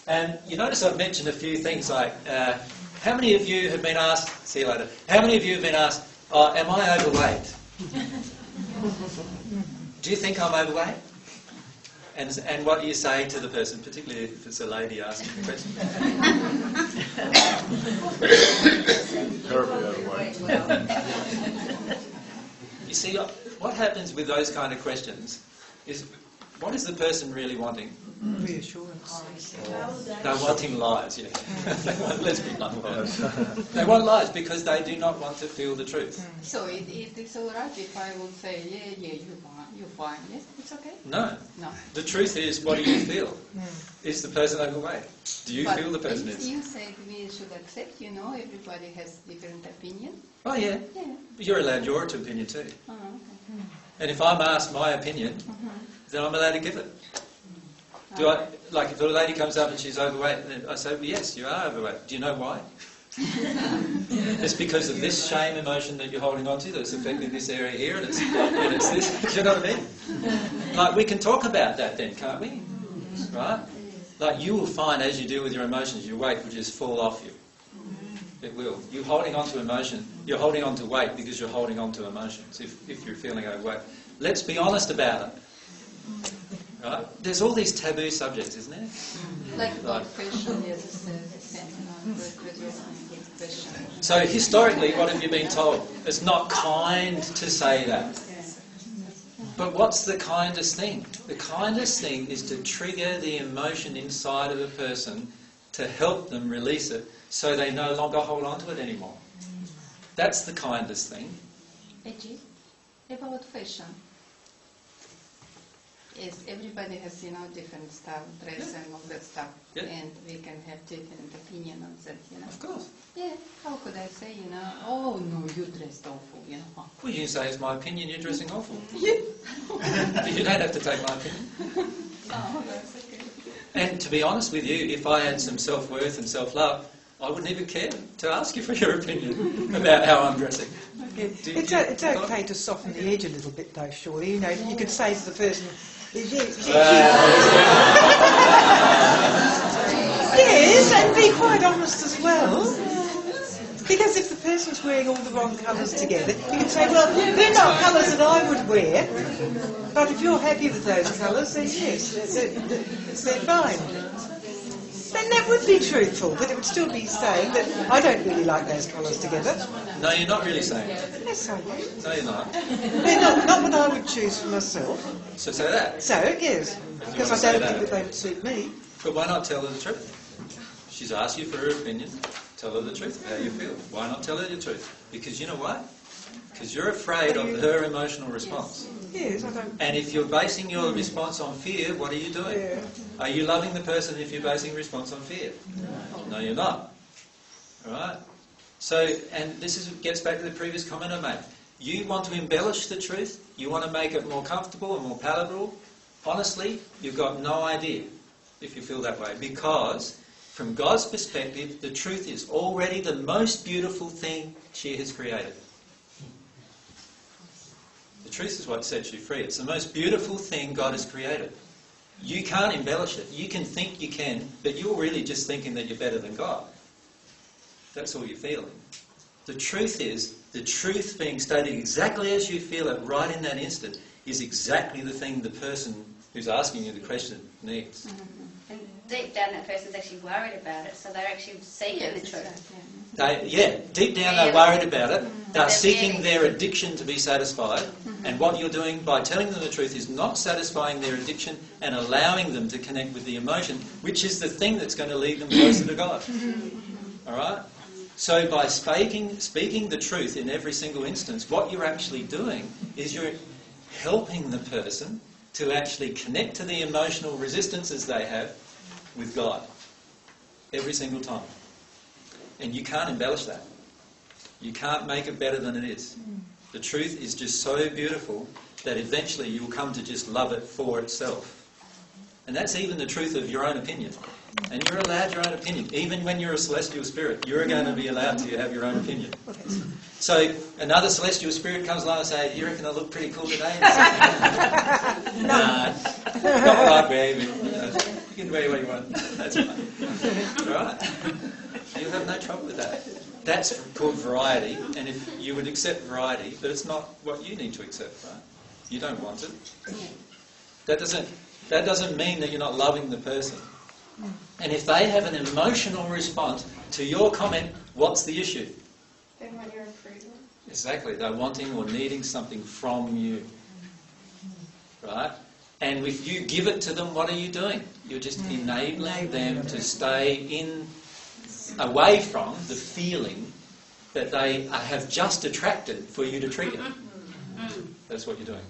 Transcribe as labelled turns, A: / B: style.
A: And you notice I've mentioned a few things like, how many of you have been asked, see you later, how many of you have been asked, am I overweight? Do you think I'm overweight? And what do you say to the person, particularly if it's a lady asking the question?
B: Terribly overweight.
A: You see, what happens with those kind of questions is, what is the person really wanting?
C: Reassurance.
A: They're wanting lies, yeah. Let's be blunt. They want lies because they do not want to feel the truth.
D: So it is alright if I would say, yeah, you're fine, yes, it's okay?
A: No.
D: No.
A: The truth is, what do you feel? Is the person overweight? Do you feel the person is?
D: You said we should accept, everybody has different opinion.
A: Oh, yeah.
D: Yeah.
A: But you're allowed your opinion too.
D: Okay.
A: And if I'm asked my opinion, then I'm allowed to give it. Do I, like if a lady comes up and she's overweight, then I say, well, yes, you are overweight. Do you know why? It's because of this shame emotion that you're holding on to that's affecting this area here, and it's this. Do you know what I mean? Like, we can talk about that then, can't we? Right? Like, you will find as you deal with your emotions, your weight will just fall off you. It will. You're holding on to emotion. You're holding on to weight because you're holding on to emotions. If you're feeling overweight, let's be honest about it. Right? There's all these taboo subjects, isn't there?
D: Like blood pressure, yes, question.
A: So historically, what have you been told? It's not kind to say that. But what's the kindest thing? The kindest thing is to trigger the emotion inside of a person to help them release it so they no longer hold on to it anymore. That's the kindest thing.
D: Edgy, about fashion. Yes, everybody has, different style, dress and all that stuff.
A: Yeah.
D: And we can have different opinion on that,
A: Of course.
D: Yeah, how could I say, oh no, you dressed awful,
A: Well, you can say it's my opinion, you're dressing awful.
D: Yeah.
A: You don't have to take my opinion.
D: Oh, that's okay.
A: And to be honest with you, if I had some self-worth and self-love, I wouldn't even care to ask you for your opinion about how I'm dressing.
C: Yeah. It's okay to soften the edge a little bit though, surely. You could say to the person, yes, and be quite honest as well. Because if the person's wearing all the wrong colours together, you can say, well, they're not colours that I would wear, but if you're happy with those colours, then yes, they're fine. Then that would be truthful, but it would still be saying that I don't really like those colours together.
A: No, you're not really saying it.
C: Yes, I do.
A: No, you're not.
C: They're not what I would choose for myself.
A: So say that.
C: So, yes, because I don't think that they would suit me.
A: But why not tell her the truth? She's asked you for her opinion. Tell her the truth of how you feel. Why not tell her the truth? Because you know what? Because you're afraid of her emotional response.
C: Yes, I don't...
A: And if you're basing your response on fear, what are you doing?
C: Yeah.
A: Are you loving the person if you're basing your response on fear? No, you're not. All right? So, and this gets back to the previous comment I made. You want to embellish the truth? You want to make it more comfortable and more palatable? Honestly, you've got no idea if you feel that way. Because, from God's perspective, the truth is already the most beautiful thing she has created. The truth is what sets you free. It's the most beautiful thing God has created. You can't embellish it. You can think you can, but you're really just thinking that you're better than God. That's all you're feeling. The truth is, the truth being stated exactly as you feel it right in that instant is exactly the thing the person who's asking you the question needs.
E: And deep down that person's actually worried about it, so they're actually seeking the truth.
A: Deep down they're worried about it. They're seeking their addiction to be satisfied. And what you're doing by telling them the truth is not satisfying their addiction and allowing them to connect with the emotion, which is the thing that's going to lead them closer to God. All right? So by speaking the truth in every single instance, what you're actually doing is you're helping the person to actually connect to the emotional resistances they have with God every single time. And you can't embellish that. You can't make it better than it is. The truth is just so beautiful that eventually you'll come to just love it for itself. And that's even the truth of your own opinion. And you're allowed your own opinion. Even when you're a celestial spirit, you're going to be allowed to have your own opinion. So another celestial spirit comes along and says, "You reckon I look pretty cool today?" Nah, not right, baby. You can wear what you want. That's fine. Right? You'll have no trouble with that. That's called variety, and if you would accept variety, but it's not what you need to accept, right? You don't want it. That doesn't mean that you're not loving the person. And if they have an emotional response to your comment, what's the issue?
E: They want your approval.
A: Exactly. They're wanting or needing something from you. Right? And if you give it to them, what are you doing? You're just enabling them to stay away from the feeling that they have just attracted for you to trigger. That's what you're doing.